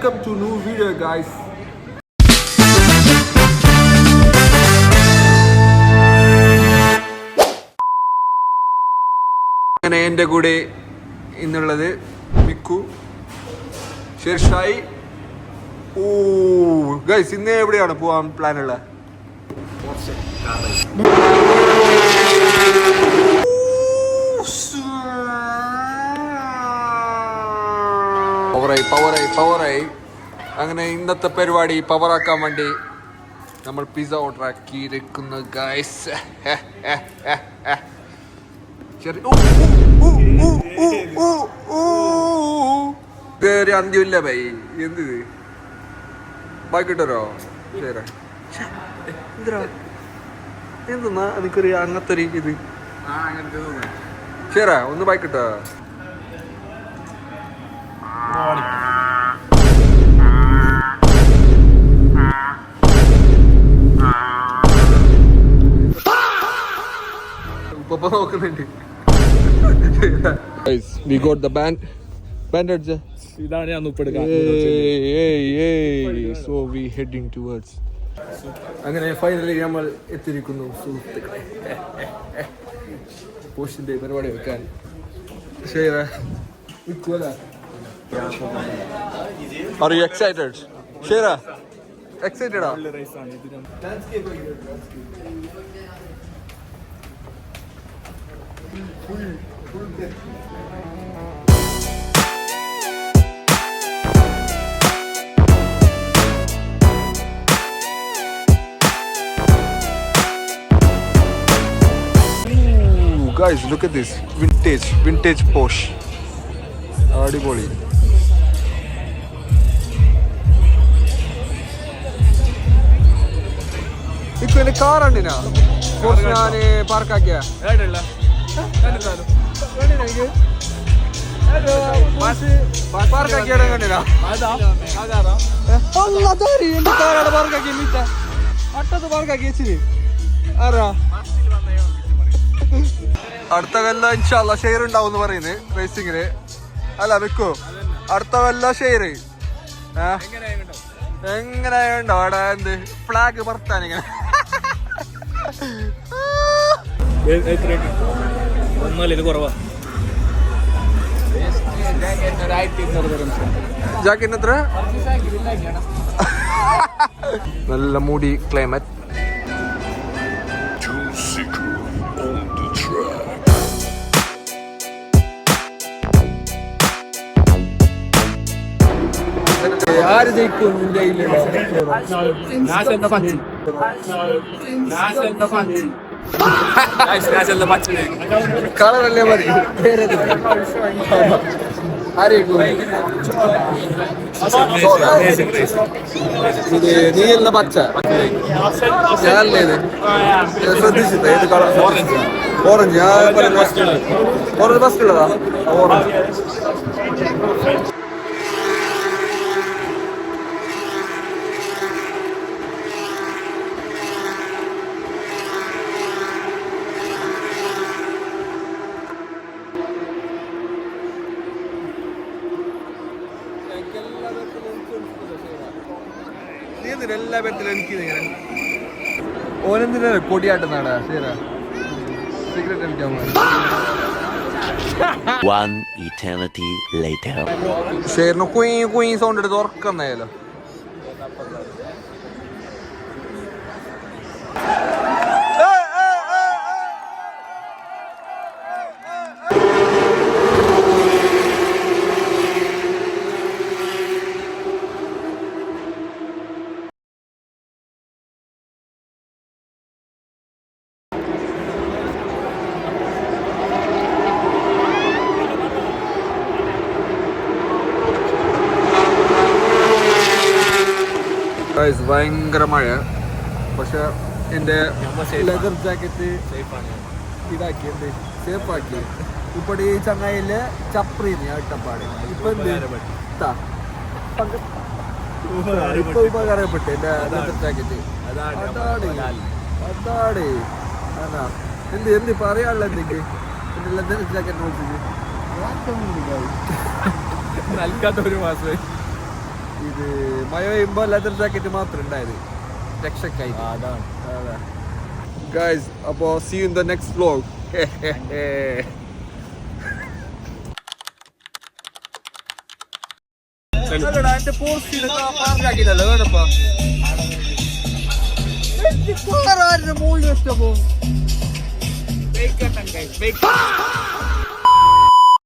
welcome to new video guys. അങ്ങനെ എൻ്റെ കൂടെ ഇന്നുള്ളത് മിക്കു, ഷെർഷായി. ഓ ഗൈസ്, ഇന്ന് എവിടെയാണ് പോവാൻ പ്ലാൻ ഉള്ളത്? പവറായി. അങ്ങനെ ഇന്നത്തെ പരിപാടി പവറാക്കാൻ വേണ്ടി നമ്മൾ പിസ്സ ഓർഡർ ആക്കിയിരിക്കുന്നു ഗൈസ്. ചെറിയ അന്ത്യമില്ല ബൈ. എന്ത് ബാക്കിട്ടോ ശരി എന്തിനാ എന്തെന്നാ എനിക്കൊരു അങ്ങനത്തെ ഒരു ഇത് ശരാ ഒന്ന് ബാക്കിട്ടോ. ഉപ്പ നോക്കുന്നുണ്ട്. We got the bandage. ഇതാണ് ഞാൻ ഉപ്പെടുക്കാൻ. So we heading towards. അങ്ങനെ ഫൈനലി നമ്മൾ എത്തിയിരിക്കുന്നു സുഹൃത്തുക്കളെ. പോസ്റ്റിന്റെ പരിപാടി വെക്കാൻ ശരി. Are you excited? Shera, excited? Guys, look at this vintage Porsche. അടിപൊളി. ഇപ്പൊ എന്റെ കാർ ഉണ്ടിനാ ഞാന് പാർക്കാക്കിയ പാർക്കാക്കിയ കണ്ടിനാ എന്റെ കാറാണ് പാർക്കാക്കിയ മീറ്റ അട്ടത്ത് പാർക്കാക്കി വെച്ചിന്. ആരാ അടുത്ത കൊല്ലം ഇൻഷാല്ലാ ഷെയർ ഉണ്ടാവും എന്ന് പറയുന്നത് റേസിങ്ങിന്. അല്ല വെക്കോ അടുത്ത കൊല്ലം ഷെയർ എങ്ങനെയുണ്ടോ അവിടെ എന്ത് ഫ്ലാഗ് പറത്താൻ ഇങ്ങനെ ജാക്കിന് എത്ര? നല്ല മൂടി ക്ലൈമറ്റ്. ആര് ജയിക്കും? കളറല്ലേ മതി. ഇത് നീല പച്ച ഞാനല്ലേത് ശ്രദ്ധിച്ചിട്ട് ഏത് കളർ? ഓറഞ്ച്. ഞാൻ ഓറഞ്ച് ഫസ്റ്റ് ഉള്ളതാ ഓറഞ്ച്. എല്ലാ പേരത്തിലും എനിക്കിങ്ങനെ ഓനെന്തിനാ കൊടിയാട്ടുന്നാടാ ശരി സിഗരറ്റ് അടിക്കാൻ ഷെയറിന് കുയി സൗണ്ട് എടുത്ത് ഉറക്കുന്നായാലോ. ഭയങ്കര മഴ. പക്ഷെ എൻ്റെ ലെതർ ജാക്കറ്റ് ഇതാക്കി എന്ത് സേഫാക്കി. ഇപ്പടി ചങ്ങായിലെ ചപ്രീന്ന് ഇട്ടപ്പാട് ഇപ്പൊ എന്ത് ഇപ്പൊ ഉപകാരപ്പെട്ടു എൻ്റെ ലെതർ ജാക്കറ്റ്. അതാണ് എന്ത് പറയാനുള്ള എന്തെങ്കിൽ എൻ്റെ ലെതർ ജാക്കറ്റ്. 1 മാസം ഇത് മഴ പെയ്യുമ്പോൾ ലെതർ ജാക്കറ്റ് മാത്രം ഉണ്ടായത് രക്ഷക്കായി. അതാണ് ഗൈസ് അപ്പോൾ see in the next vlog. എന്റെ പോസ്റ്റിലൊക്കെ പാർക്കാക്കിട്ടല്ലോ വേണപ്പാ മൂല്യം ഇഷ്ടപ്പോ